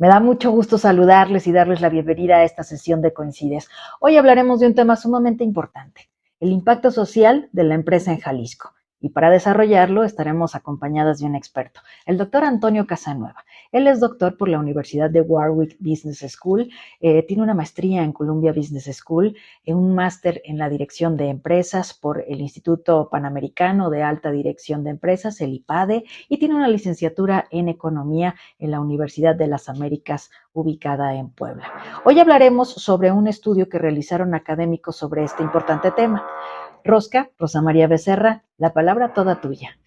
Me da mucho gusto saludarles y darles la bienvenida a esta sesión de Coincides. Hoy hablaremos de un tema sumamente importante, el impacto social de la empresa en Jalisco. Y para desarrollarlo estaremos acompañadas de un experto, el doctor Antonio Casanueva. Él es doctor por la Universidad de Warwick Business School, tiene una maestría en Columbia Business School, un máster en la dirección de empresas por el Instituto Panamericano de Alta Dirección de Empresas, el IPADE, y tiene una licenciatura en economía en la Universidad de las Américas, ubicada en Puebla. Hoy hablaremos sobre un estudio que realizaron académicos sobre este importante tema. Rosa María Becerra, la palabra toda tuya.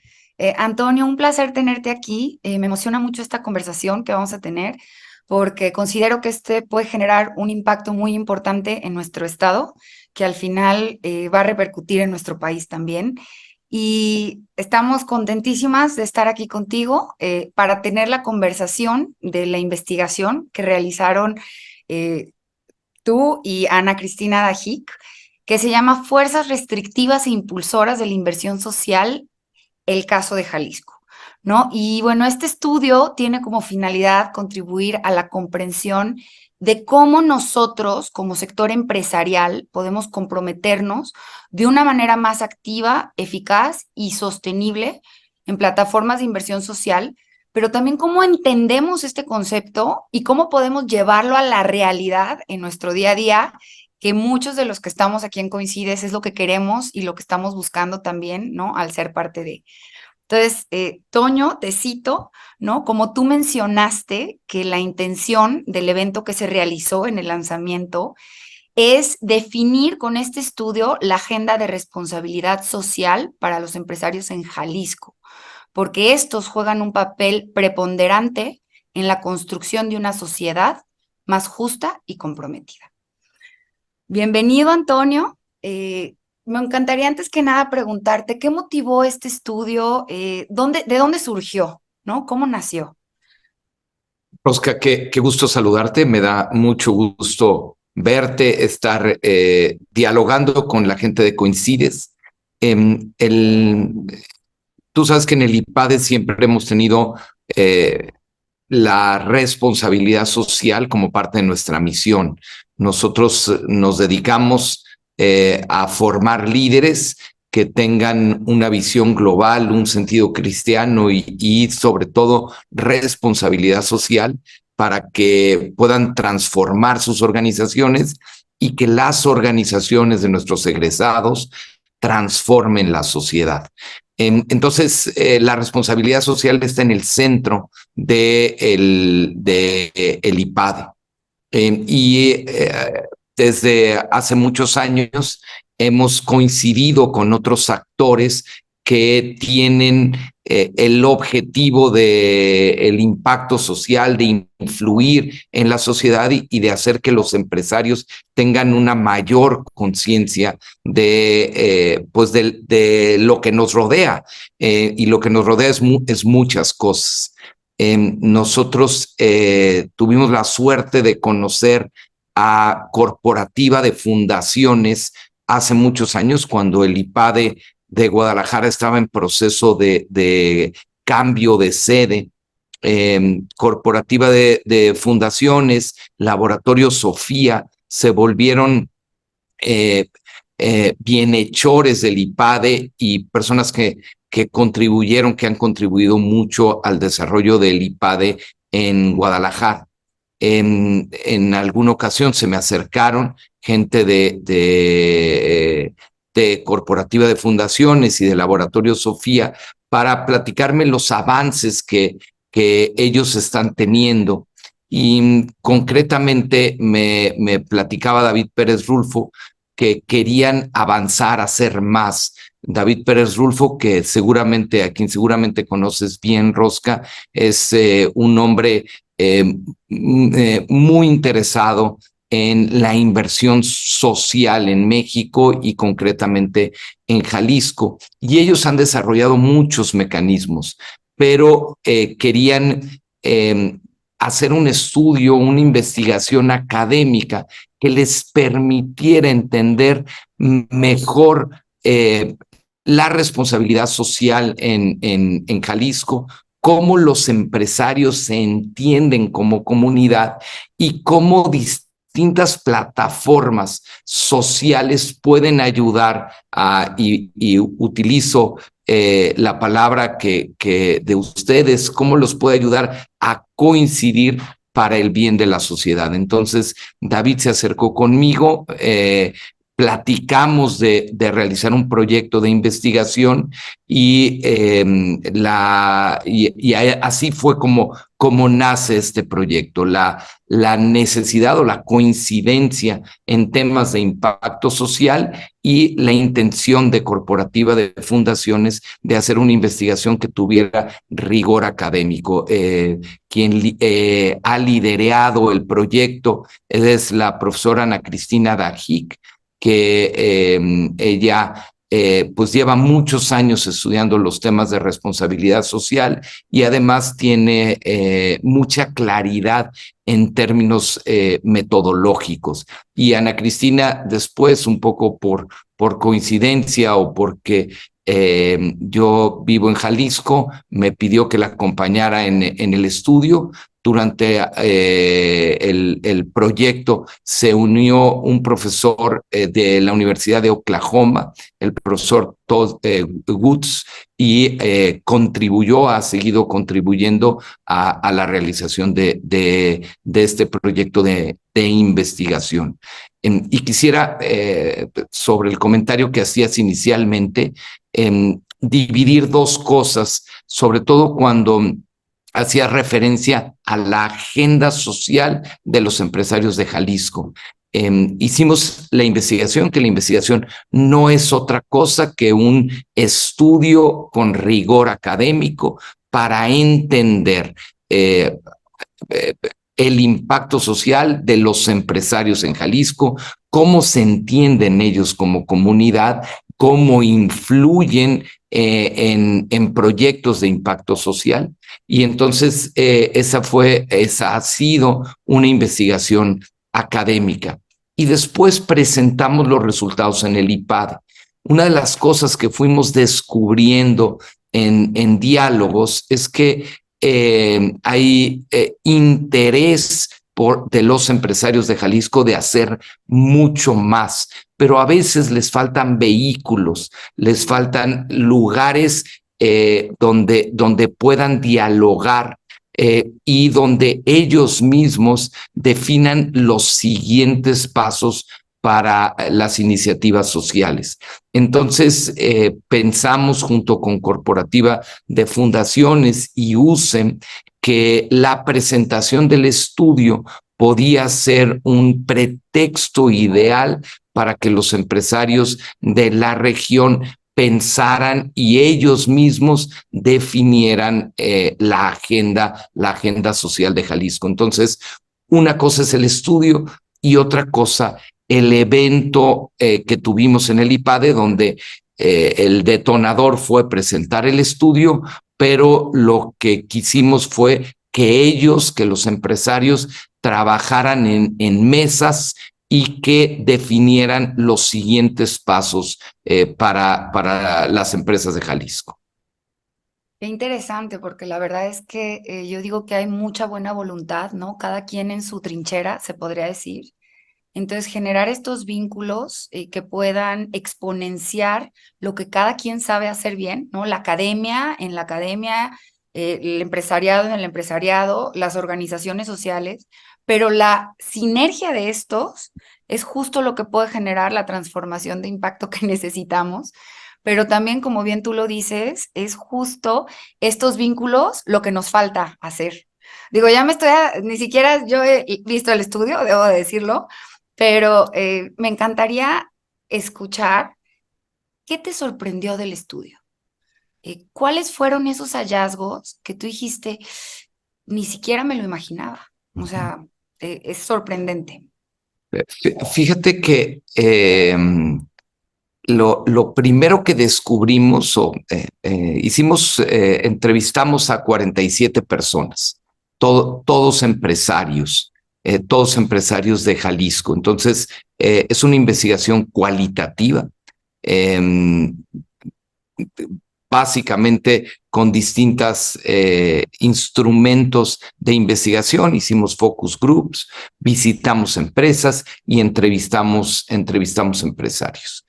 Antonio, un placer tenerte aquí. Me emociona mucho esta conversación que vamos a tener porque considero que este puede generar un impacto muy importante en nuestro estado, que al final va a repercutir en nuestro país también. Y estamos contentísimas de estar aquí contigo para tener la conversación de la investigación que realizaron eh, tú y Ana Cristina Dajic, que se llama Fuerzas Restrictivas e Impulsoras de la Inversión Social, el caso de Jalisco, ¿no? Y bueno, este estudio tiene como finalidad contribuir a la comprensión de cómo nosotros, como sector empresarial, podemos comprometernos de una manera más activa, eficaz y sostenible en plataformas de inversión social, pero también cómo entendemos este concepto y cómo podemos llevarlo a la realidad en nuestro día a día, que muchos de los que estamos aquí en Coincides es lo que queremos y lo que estamos buscando también, ¿no? Al ser parte de. Entonces, Toño, te cito, ¿no? Como tú mencionaste que la intención del evento que se realizó en el lanzamiento es definir con este estudio la agenda de responsabilidad social para los empresarios en Jalisco, porque estos juegan un papel preponderante en la construcción de una sociedad más justa y comprometida. Bienvenido, Antonio. Me encantaría antes que nada preguntarte, ¿qué motivó este estudio? ¿De dónde surgió? ¿No? ¿Cómo nació? Oscar, qué gusto saludarte. Me da mucho gusto verte, estar dialogando con la gente de Coincides. Em, el, Tú sabes que en el IPADE siempre hemos tenido eh, la responsabilidad social como parte de nuestra misión. Nosotros nos dedicamos a formar líderes que tengan una visión global, un sentido cristiano y sobre todo responsabilidad social para que puedan transformar sus organizaciones y que las organizaciones de nuestros egresados transformen la sociedad. Entonces, la responsabilidad social está en el centro de el IPADE. Desde hace muchos años hemos coincidido con otros actores que tienen el objetivo de el impacto social, de influir en la sociedad y de hacer que los empresarios tengan una mayor conciencia de lo que nos rodea. Y lo que nos rodea es muchas cosas. Nosotros tuvimos la suerte de conocer a Corporativa de Fundaciones hace muchos años, cuando el IPADE de Guadalajara estaba en proceso de cambio de sede. Corporativa de Fundaciones, Laboratorio Sofía, se volvieron eh, bienhechores del IPADE y personas que contribuyeron, que han contribuido mucho al desarrollo del IPADE en Guadalajara. En alguna ocasión se me acercaron gente de Corporativa de Fundaciones y de Laboratorio Sofía para platicarme los avances que ellos están teniendo. Y concretamente me platicaba David Pérez Rulfo que querían avanzar, hacer más. David Pérez Rulfo, que seguramente, a quien seguramente conoces bien, Rosca, es un hombre muy interesado en la inversión social en México y concretamente en Jalisco. Y ellos han desarrollado muchos mecanismos, pero querían hacer un estudio, una investigación académica que les permitiera entender mejor la responsabilidad social en Jalisco, cómo los empresarios se entienden como comunidad y cómo distintas plataformas sociales pueden ayudar y utilizo la palabra que de ustedes, cómo los puede ayudar a coincidir para el bien de la sociedad. Entonces, David se acercó conmigo, platicamos de realizar un proyecto de investigación y así fue como nace este proyecto, la necesidad o la coincidencia en temas de impacto social y la intención de corporativa de fundaciones de hacer una investigación que tuviera rigor académico. Quien ha liderado el proyecto es la profesora Ana Cristina Dajic, que ella pues lleva muchos años estudiando los temas de responsabilidad social y además tiene mucha claridad en términos metodológicos. Y Ana Cristina después, un poco por coincidencia o porque yo vivo en Jalisco, me pidió que la acompañara en el estudio. Durante el proyecto se unió un profesor de la Universidad de Oklahoma, el profesor Todd Woods, y ha seguido contribuyendo a la realización de este proyecto de investigación. Y quisiera, sobre el comentario que hacías inicialmente, dividir dos cosas, sobre todo cuando hacía referencia a la agenda social de los empresarios de Jalisco. Hicimos la investigación, que la investigación no es otra cosa que un estudio con rigor académico para entender el impacto social de los empresarios en Jalisco, cómo se entienden ellos como comunidad, cómo influyen en proyectos de impacto social. Y entonces esa ha sido una investigación académica. Y después presentamos los resultados en el IPAD. Una de las cosas que fuimos descubriendo en diálogos es que hay interés de los empresarios de Jalisco de hacer mucho más, pero a veces les faltan vehículos, les faltan lugares donde puedan dialogar y donde ellos mismos definan los siguientes pasos para las iniciativas sociales. Entonces, pensamos junto con Corporativa de Fundaciones y USEM que la presentación del estudio podía ser un pretexto ideal para que los empresarios de la región pensaran y ellos mismos definieran la agenda social de Jalisco. Entonces, una cosa es el estudio y otra cosa el evento que tuvimos en el IPADE, donde el detonador fue presentar el estudio, pero lo que quisimos fue que los empresarios, trabajaran en mesas y que definieran los siguientes pasos para las empresas de Jalisco. Qué interesante, porque la verdad es que yo digo que hay mucha buena voluntad, ¿no? Cada quien en su trinchera, se podría decir. Entonces, generar estos vínculos que puedan exponenciar lo que cada quien sabe hacer bien, ¿no? La academia, en la academia, el empresariado en el empresariado, las organizaciones sociales, pero la sinergia de estos es justo lo que puede generar la transformación de impacto que necesitamos. Pero también, como bien tú lo dices, es justo estos vínculos lo que nos falta hacer. Digo, ni siquiera yo he visto el estudio, debo de decirlo, pero me encantaría escuchar qué te sorprendió del estudio. ¿Cuáles fueron esos hallazgos que tú dijiste, ni siquiera me lo imaginaba? O sea, es sorprendente. Fíjate que lo primero que descubrimos, entrevistamos a 47 personas, todos empresarios de Jalisco. Entonces, es una investigación cualitativa. básicamente con distintos instrumentos de investigación. Hicimos focus groups, visitamos empresas y entrevistamos empresarios.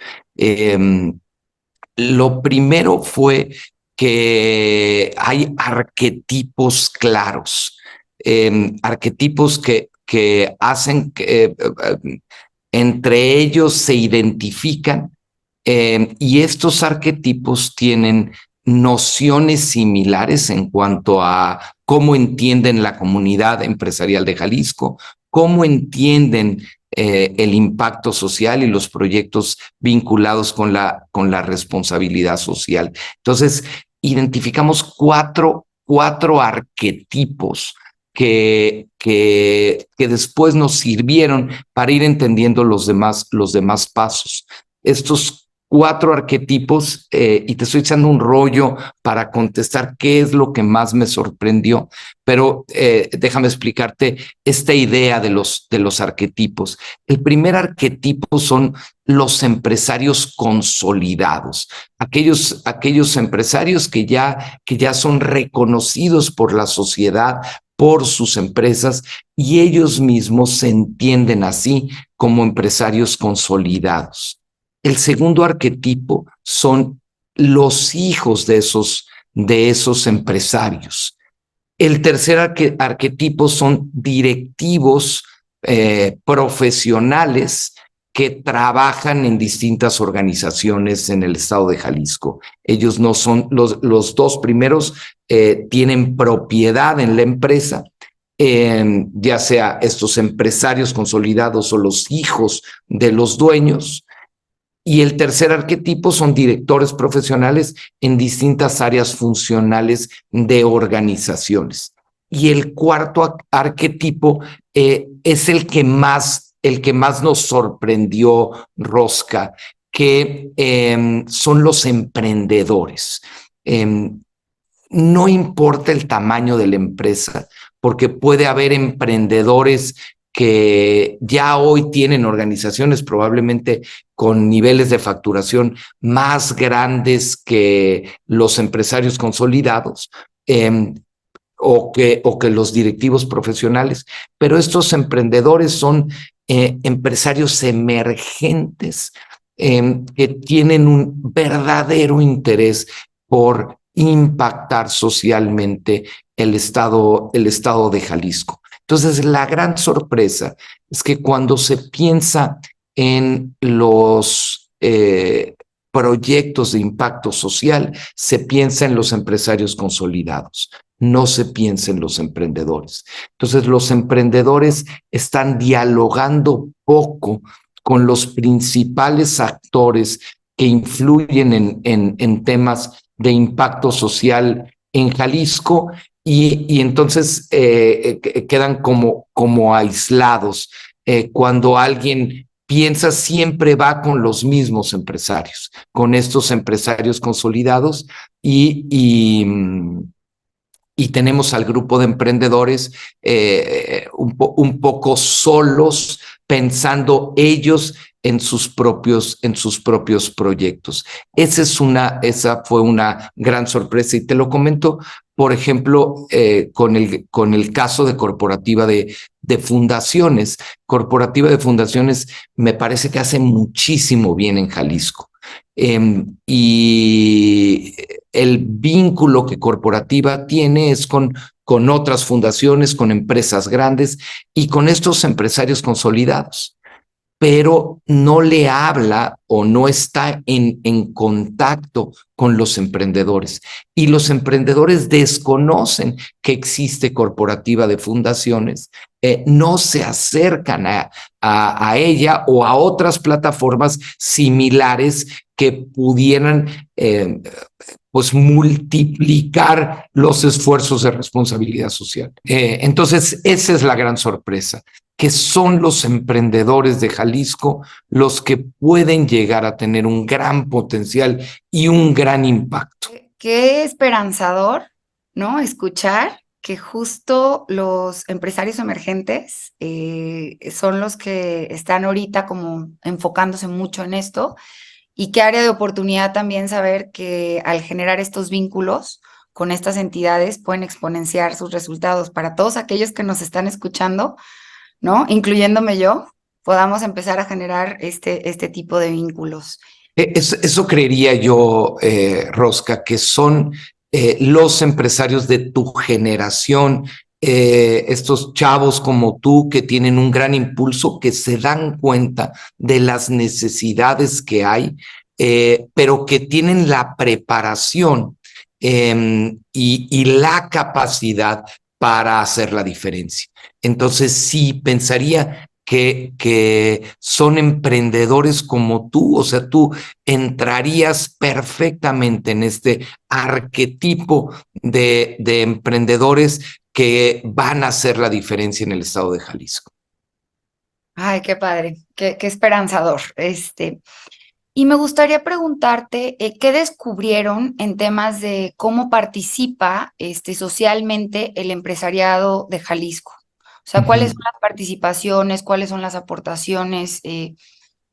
Lo primero fue que hay arquetipos claros, arquetipos que hacen que entre ellos se identifican, y estos arquetipos tienen nociones similares en cuanto a cómo entienden la comunidad empresarial de Jalisco, cómo entienden el impacto social y los proyectos vinculados con la responsabilidad social. Entonces, identificamos cuatro arquetipos que después nos sirvieron para ir entendiendo los demás pasos. Estos cuatro arquetipos, y te estoy echando un rollo para contestar qué es lo que más me sorprendió, pero déjame explicarte esta idea de los arquetipos. El primer arquetipo son los empresarios consolidados, aquellos empresarios que ya son reconocidos por la sociedad, por sus empresas, y ellos mismos se entienden así como empresarios consolidados. El segundo arquetipo son los hijos de esos empresarios. El tercer arquetipo son directivos profesionales que trabajan en distintas organizaciones en el estado de Jalisco. Ellos no son, los dos primeros tienen propiedad en la empresa, ya sea estos empresarios consolidados o los hijos de los dueños. Y el tercer arquetipo son directores profesionales en distintas áreas funcionales de organizaciones. Y el cuarto arquetipo es el que más nos sorprendió, Rosca, que son los emprendedores. No importa el tamaño de la empresa, porque puede haber emprendedores que ya hoy tienen organizaciones probablemente con niveles de facturación más grandes que los empresarios consolidados, o que los directivos profesionales, pero estos emprendedores son empresarios emergentes que tienen un verdadero interés por impactar socialmente el estado de Jalisco. Entonces, la gran sorpresa es que cuando se piensa en los proyectos de impacto social, se piensa en los empresarios consolidados, no se piensa en los emprendedores. Entonces, los emprendedores están dialogando poco con los principales actores que influyen en temas de impacto social en Jalisco, y entonces quedan como aislados. Cuando alguien piensa, siempre va con los mismos empresarios, con estos empresarios consolidados, y tenemos al grupo de emprendedores un poco solos, pensando ellos en sus propios proyectos. Esa fue una gran sorpresa, y te lo comento, por ejemplo, con el caso de Corporativa de Fundaciones. Corporativa de Fundaciones me parece que hace muchísimo bien en Jalisco. Y el vínculo que Corporativa tiene es con otras fundaciones, con empresas grandes y con estos empresarios consolidados, pero no le habla o no está en contacto con los emprendedores. Y los emprendedores desconocen que existe Corporativa de Fundaciones, no se acercan a ella o a otras plataformas similares que pudieran pues multiplicar los esfuerzos de responsabilidad social. Entonces, esa es la gran sorpresa, que son los emprendedores de Jalisco los que pueden llegar a tener un gran potencial y un gran impacto. Qué esperanzador, ¿no? Escuchar que justo los empresarios emergentes son los que están ahorita como enfocándose mucho en esto, Y qué área de oportunidad también saber que al generar estos vínculos con estas entidades pueden exponenciar sus resultados para todos aquellos que nos están escuchando, ¿no? Incluyéndome yo, podamos empezar a generar este tipo de vínculos. Eso creería yo, Rosca, que son los empresarios de tu generación, estos chavos como tú que tienen un gran impulso, que se dan cuenta de las necesidades que hay, pero que tienen la preparación y la capacidad para hacer la diferencia. Entonces, sí, pensaría que son emprendedores como tú, o sea, tú entrarías perfectamente en este arquetipo de emprendedores que van a hacer la diferencia en el estado de Jalisco. Ay, qué padre, qué esperanzador. Y me gustaría preguntarte, ¿qué descubrieron en temas de cómo participa socialmente el empresariado de Jalisco? O sea, ¿cuáles son las participaciones, cuáles son las aportaciones? Eh,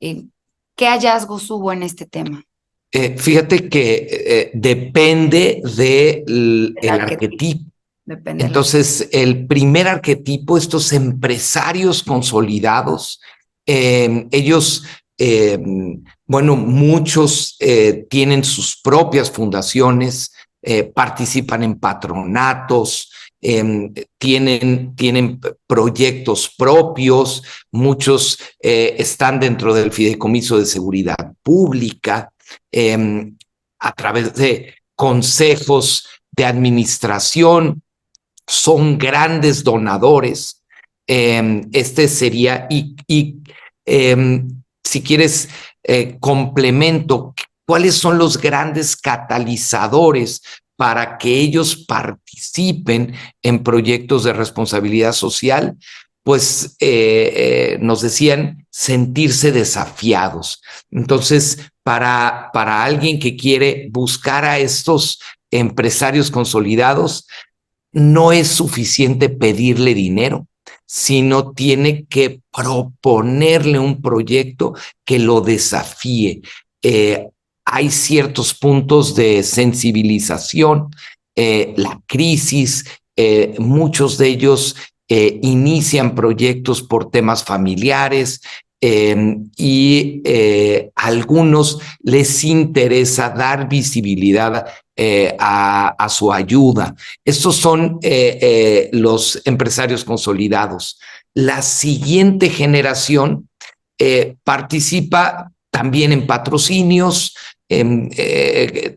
¿Qué hallazgos hubo en este tema? Fíjate que depende del El arquetipo, arquetipo. depende del arquetipo. Entonces, el primer arquetipo, estos empresarios consolidados, ellos, bueno, muchos tienen sus propias fundaciones, participan en patronatos, tienen proyectos propios, muchos están dentro del fideicomiso de seguridad pública, a través de consejos de administración, son grandes donadores. Este sería, si quieres, complemento, ¿cuáles son los grandes catalizadores para que ellos participen en proyectos de responsabilidad social? Pues nos decían sentirse desafiados. Entonces, para alguien que quiere buscar a estos empresarios consolidados, no es suficiente pedirle dinero, sino tiene que proponerle un proyecto que lo desafíe. Hay ciertos puntos de sensibilización, la crisis, muchos de ellos inician proyectos por temas familiares, y algunos les interesa dar visibilidad a su ayuda. Estos son los empresarios consolidados. La siguiente generación participa también en patrocinios,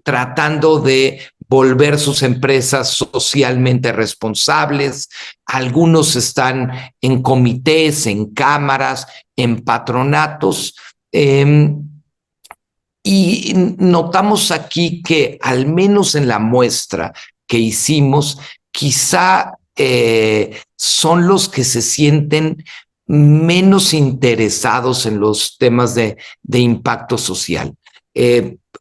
tratando de volver sus empresas socialmente responsables. Algunos están en comités, en cámaras, en patronatos. Y notamos aquí que al menos en la muestra que hicimos, quizá son los que se sienten menos interesados en los temas de impacto social.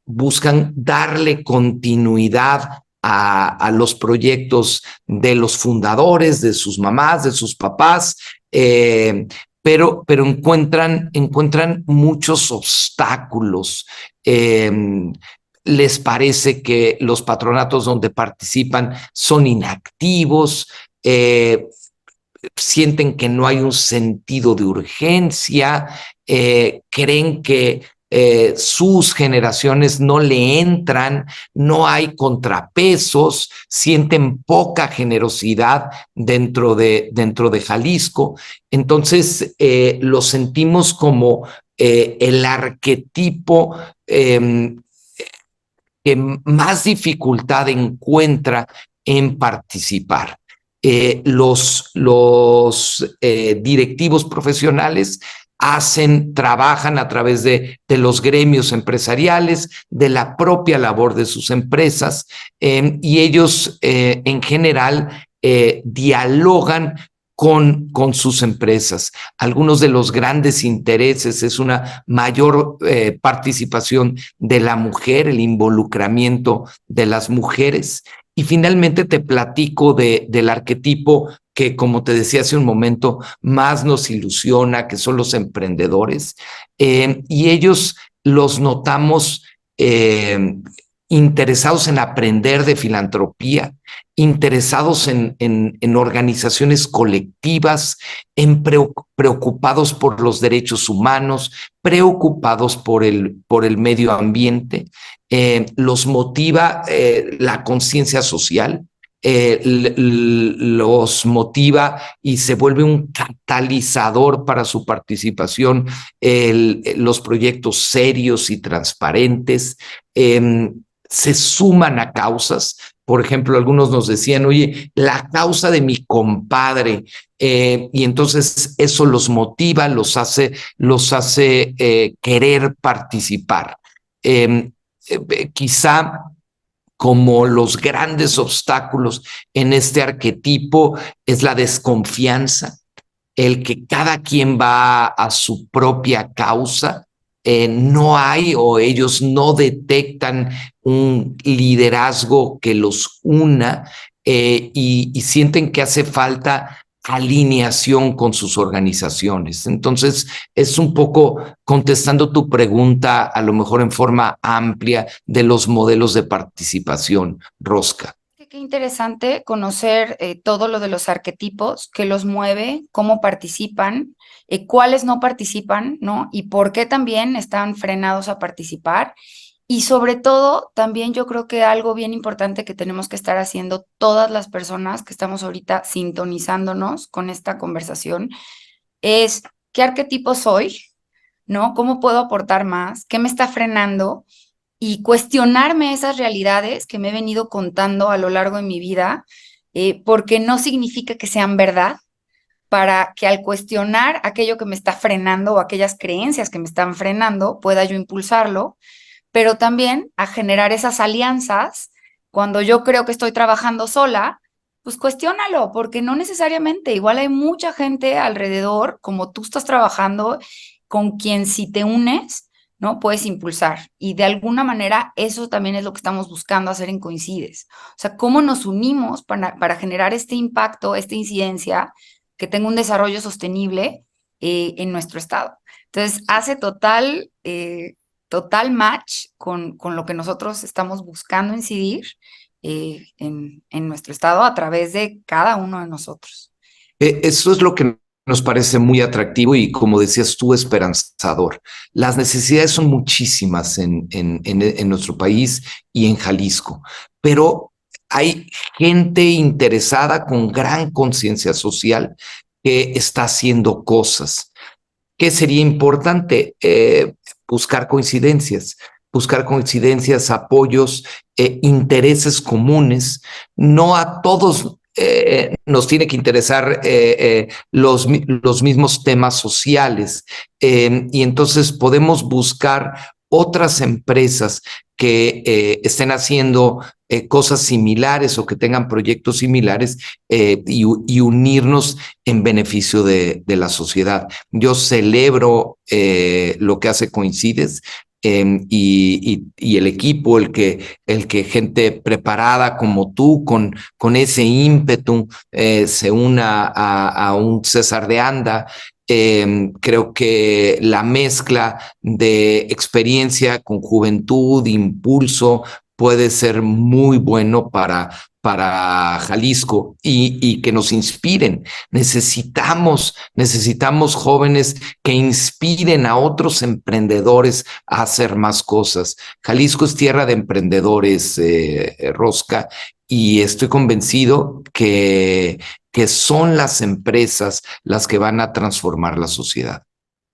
Buscan darle continuidad a los proyectos de los fundadores, de sus mamás, de sus papás, pero encuentran muchos obstáculos. Les parece que los patronatos donde participan son inactivos, sienten que no hay un sentido de urgencia, creen que sus generaciones no le entran, no hay contrapesos, sienten poca generosidad dentro de Jalisco. Entonces, lo sentimos como el arquetipo que más dificultad encuentra en participar. Los directivos profesionales trabajan a través de los gremios empresariales, de la propia labor de sus empresas, y ellos en general dialogan con sus empresas. Algunos de los grandes intereses es una mayor participación de la mujer, el involucramiento de las mujeres. Y finalmente te platico del arquetipo que, como te decía hace un momento, más nos ilusiona, que son los emprendedores. Y ellos los notamos interesados en aprender de filantropía, interesados en organizaciones colectivas, preocupados por los derechos humanos, preocupados por el medio ambiente. Los motiva la conciencia social, los motiva y se vuelve un catalizador para su participación los proyectos serios y transparentes. Se suman a causas. Por ejemplo, algunos nos decían, oye, la causa de mi compadre, y entonces eso los motiva, los hace querer participar. Quizá como los grandes obstáculos en este arquetipo es la desconfianza, el que cada quien va a su propia causa. No hay o ellos no detectan un liderazgo que los una, y sienten que hace falta alineación con sus organizaciones. Entonces, es un poco contestando tu pregunta, a lo mejor en forma amplia, de los modelos de participación, Rosca. Qué interesante conocer todo lo de los arquetipos, qué los mueve, cómo participan, cuáles no participan, ¿no? Y por qué también están frenados a participar. Y sobre todo, también yo creo que algo bien importante que tenemos que estar haciendo todas las personas que estamos ahorita sintonizándonos con esta conversación es qué arquetipo soy, ¿no? ¿Cómo puedo aportar más? ¿Qué me está frenando? Y cuestionarme esas realidades que me he venido contando a lo largo de mi vida, porque no significa que sean verdad, para que al cuestionar aquello que me está frenando o aquellas creencias que me están frenando, pueda yo impulsarlo, pero también a generar esas alianzas. Cuando yo creo que estoy trabajando sola, pues cuestiónalo, porque no necesariamente, igual hay mucha gente alrededor, como tú estás trabajando, con quien si te unes, ¿no? Puedes impulsar. Y de alguna manera eso también es lo que estamos buscando hacer en Coincides. O sea, cómo nos unimos para generar este impacto, esta incidencia, que tenga un desarrollo sostenible en nuestro estado. Entonces, hace total match con lo que nosotros estamos buscando incidir en nuestro estado a través de cada uno de nosotros. Eso es lo que nos parece muy atractivo y, como decías tú, esperanzador. Las necesidades son muchísimas en nuestro país y en Jalisco, pero hay gente interesada con gran conciencia social que está haciendo cosas. ¿Qué sería importante? Buscar coincidencias, apoyos, intereses comunes. No a todos nos tiene que interesar los mismos temas sociales, y entonces podemos buscar otras empresas que estén haciendo cosas similares o que tengan proyectos similares, y unirnos en beneficio de la sociedad. Yo celebro lo que hace Coincides, y el equipo, el que gente preparada como tú, con ese ímpetu, se una a un César de Anda. Creo que la mezcla de experiencia con juventud, impulso, puede ser muy bueno para Jalisco, y que nos inspiren. Necesitamos jóvenes que inspiren a otros emprendedores a hacer más cosas. Jalisco es tierra de emprendedores, Rosca, y estoy convencido que son las empresas las que van a transformar la sociedad.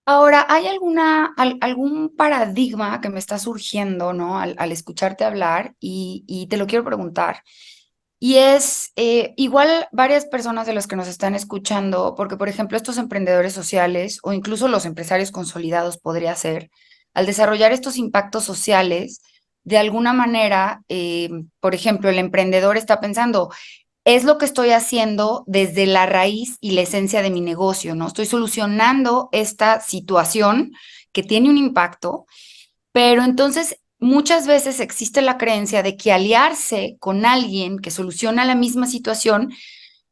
Ahora, ¿hay algún paradigma que me está surgiendo, ¿no? Al escucharte hablar y te lo quiero preguntar. Y es igual varias personas de los que nos están escuchando, porque por ejemplo estos emprendedores sociales o incluso los empresarios consolidados podría ser, al desarrollar estos impactos sociales, de alguna manera, por ejemplo, el emprendedor está pensando, es lo que estoy haciendo desde la raíz y la esencia de mi negocio, ¿no? Estoy solucionando esta situación que tiene un impacto, pero entonces muchas veces existe la creencia de que aliarse con alguien que soluciona la misma situación,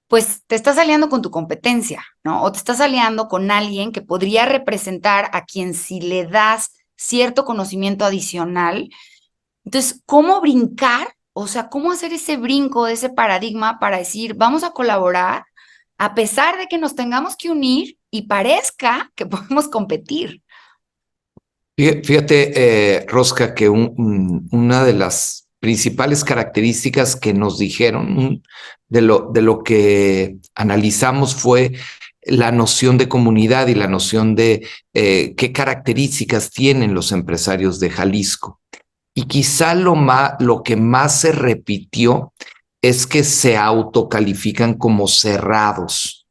pues te estás aliando con tu competencia, ¿no? O te estás aliando con alguien que podría representar a quien si le das cierto conocimiento adicional. Entonces, ¿cómo brincar? O sea, ¿cómo hacer ese brinco de ese paradigma para decir, vamos a colaborar a pesar de que nos tengamos que unir y parezca que podemos competir? Fíjate, Rosca, que una de las principales características que nos dijeron, de lo que analizamos fue la noción de comunidad y la noción de qué características tienen los empresarios de Jalisco. Y quizá lo que más se repitió es que se autocalifican como cerrados,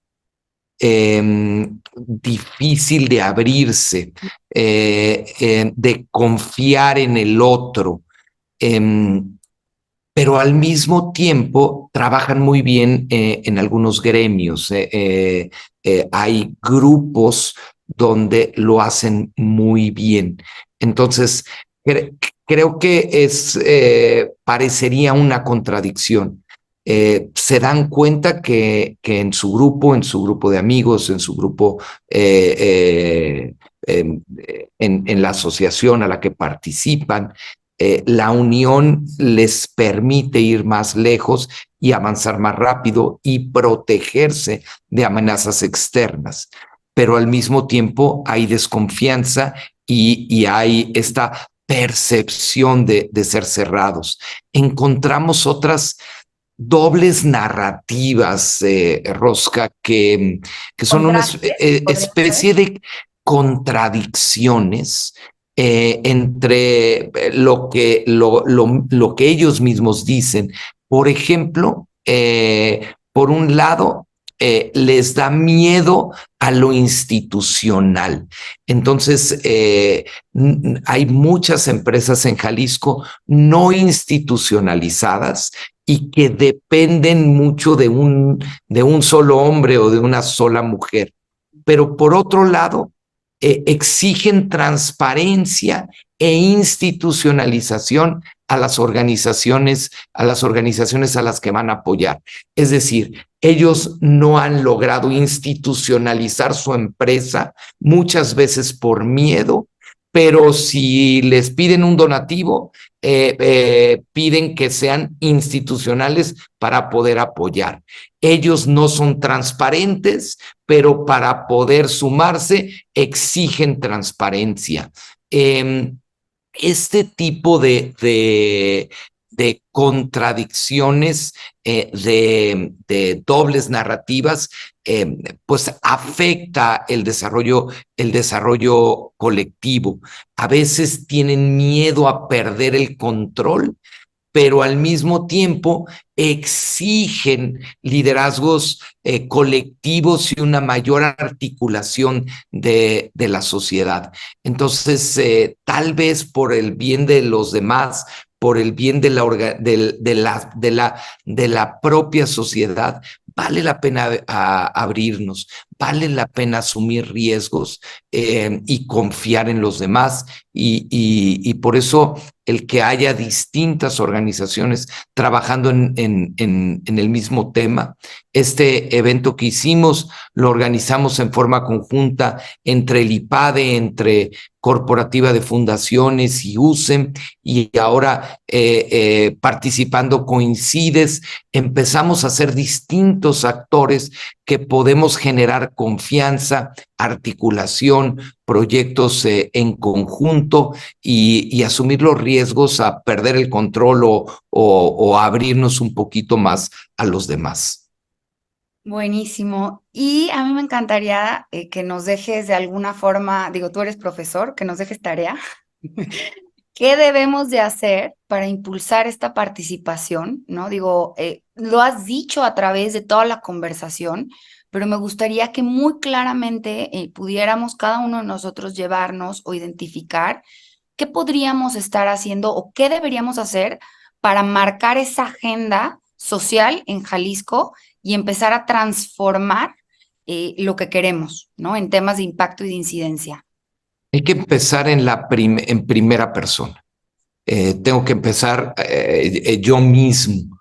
difícil de abrirse, de confiar en el otro, eh, pero al mismo tiempo trabajan muy bien en algunos gremios. Hay grupos donde lo hacen muy bien. Entonces, creo que parecería una contradicción. Se dan cuenta que en su grupo de amigos, en su grupo, en la asociación a la que participan, la unión les permite ir más lejos y avanzar más rápido y protegerse de amenazas externas. Pero al mismo tiempo hay desconfianza y hay esta percepción de ser cerrados. Encontramos otras dobles narrativas, Rosca, que son una especie de contradicciones entre lo que ellos mismos dicen. Por ejemplo, por un lado, les da miedo a lo institucional. Entonces, hay muchas empresas en Jalisco no institucionalizadas y que dependen mucho de un solo hombre o de una sola mujer. Pero por otro lado, exigen transparencia e institucionalización a las organizaciones a las que van a apoyar. Es decir, ellos no han logrado institucionalizar su empresa, muchas veces por miedo, pero si les piden un donativo, piden que sean institucionales para poder apoyar. Ellos no son transparentes, pero para poder sumarse exigen transparencia. Este tipo de contradicciones, de dobles narrativas, pues afecta el desarrollo colectivo. A veces tienen miedo a perder el control, pero al mismo tiempo exigen liderazgos colectivos y una mayor articulación de la sociedad. Entonces, tal vez por el bien de los demás, por el bien de la propia sociedad, vale la pena abrirnos, vale la pena asumir riesgos y confiar en los demás. Y por eso el que haya distintas organizaciones trabajando en el mismo tema. Este evento que hicimos lo organizamos en forma conjunta entre el IPADE, entre Corporativa de Fundaciones y USEM, y ahora participando Coincides, empezamos a ser distintos actores que podemos generar confianza, articulación, proyectos en conjunto y asumir los riesgos a perder el control o abrirnos un poquito más a los demás. Buenísimo. Y a mí me encantaría que nos dejes de alguna forma, digo, tú eres profesor, que nos dejes tarea. ¿Qué debemos de hacer para impulsar esta participación? ¿No? Digo, lo has dicho a través de toda la conversación, pero me gustaría que muy claramente pudiéramos cada uno de nosotros llevarnos o identificar qué podríamos estar haciendo o qué deberíamos hacer para marcar esa agenda social en Jalisco y empezar a transformar lo que queremos, ¿no? En temas de impacto y de incidencia. Hay que empezar en primera persona. Tengo que empezar yo mismo.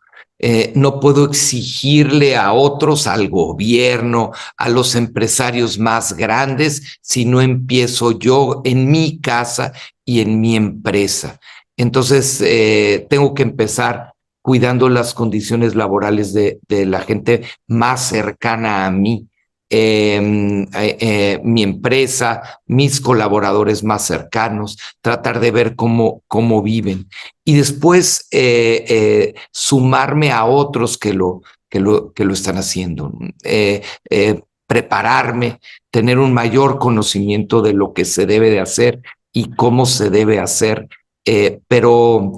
No puedo exigirle a otros, al gobierno, a los empresarios más grandes, si no empiezo yo en mi casa y en mi empresa. Entonces, tengo que empezar cuidando las condiciones laborales de la gente más cercana a mí. Mi empresa, mis colaboradores más cercanos, tratar de ver cómo viven y después sumarme a otros que lo están haciendo, prepararme, tener un mayor conocimiento de lo que se debe de hacer y cómo se debe hacer, pero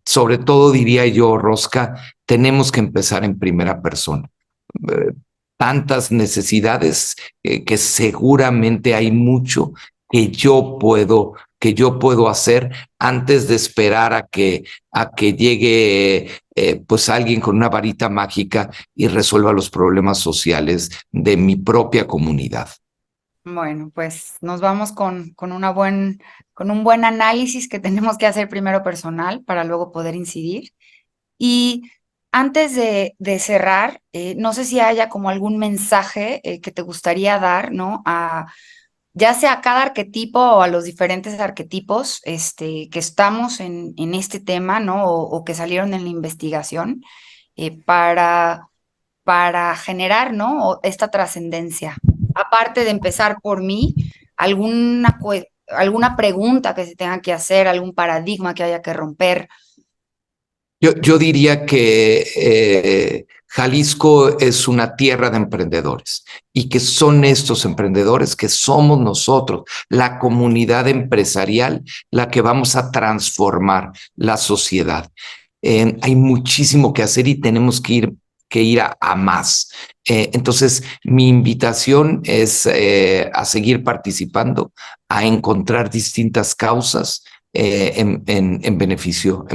sobre todo diría yo, Rosca, tenemos que empezar en primera persona. Eh, Tantas necesidades que seguramente hay mucho que yo puedo hacer antes de esperar a que llegue pues alguien con una varita mágica y resuelva los problemas sociales de mi propia comunidad. Bueno, pues nos vamos con un buen análisis que tenemos que hacer primero personal para luego poder incidir. Y antes de cerrar, no sé si haya como algún mensaje que te gustaría dar, ¿no? Ya sea a cada arquetipo o a los diferentes arquetipos que estamos en este tema, ¿no? O que salieron en la investigación para generar, ¿no? Esta trascendencia. Aparte de empezar por mí, alguna pregunta que se tenga que hacer, algún paradigma que haya que romper. Yo diría que Jalisco es una tierra de emprendedores y que son estos emprendedores que somos nosotros, la comunidad empresarial, la que vamos a transformar la sociedad. Hay muchísimo que hacer y tenemos que ir a más. Entonces, mi invitación es a seguir participando, a encontrar distintas causas en beneficio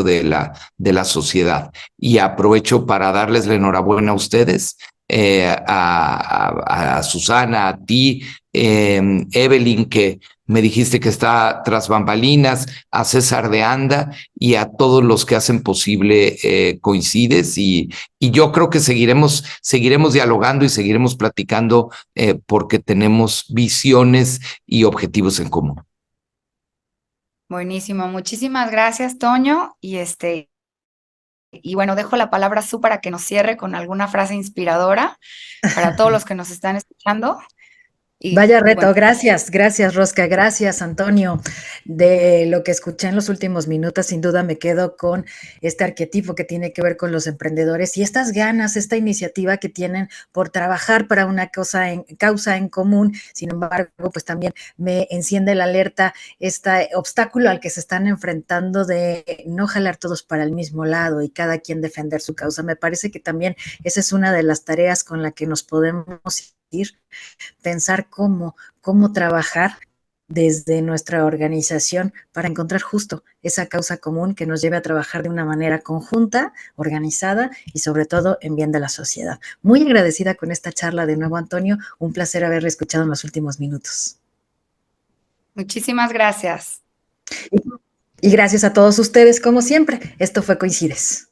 de la sociedad. Y aprovecho para darles la enhorabuena a ustedes, a Susana, a ti, Evelyn, que me dijiste que está tras bambalinas, a César de Anda y a todos los que hacen posible Coincides. Y yo creo que seguiremos dialogando y seguiremos platicando porque tenemos visiones y objetivos en común. Buenísimo, muchísimas gracias, Toño. Y bueno, dejo la palabra a Su para que nos cierre con alguna frase inspiradora para todos los que nos están escuchando. Vaya Y reto, bueno, gracias Rosca, gracias Antonio. De lo que escuché en los últimos minutos, sin duda me quedo con este arquetipo que tiene que ver con los emprendedores y estas ganas, esta iniciativa que tienen por trabajar para una causa en común. Sin embargo, pues también me enciende la alerta este obstáculo al que se están enfrentando de no jalar todos para el mismo lado y cada quien defender su causa. Me parece que también esa es una de las tareas con la que nos podemos ir, pensar cómo trabajar desde nuestra organización para encontrar justo esa causa común que nos lleve a trabajar de una manera conjunta, organizada y sobre todo en bien de la sociedad. Muy agradecida con esta charla de nuevo, Antonio. Un placer haberle escuchado en los últimos minutos. muchísimas gracias. Y gracias a todos ustedes, como siempre. Esto fue Coincides.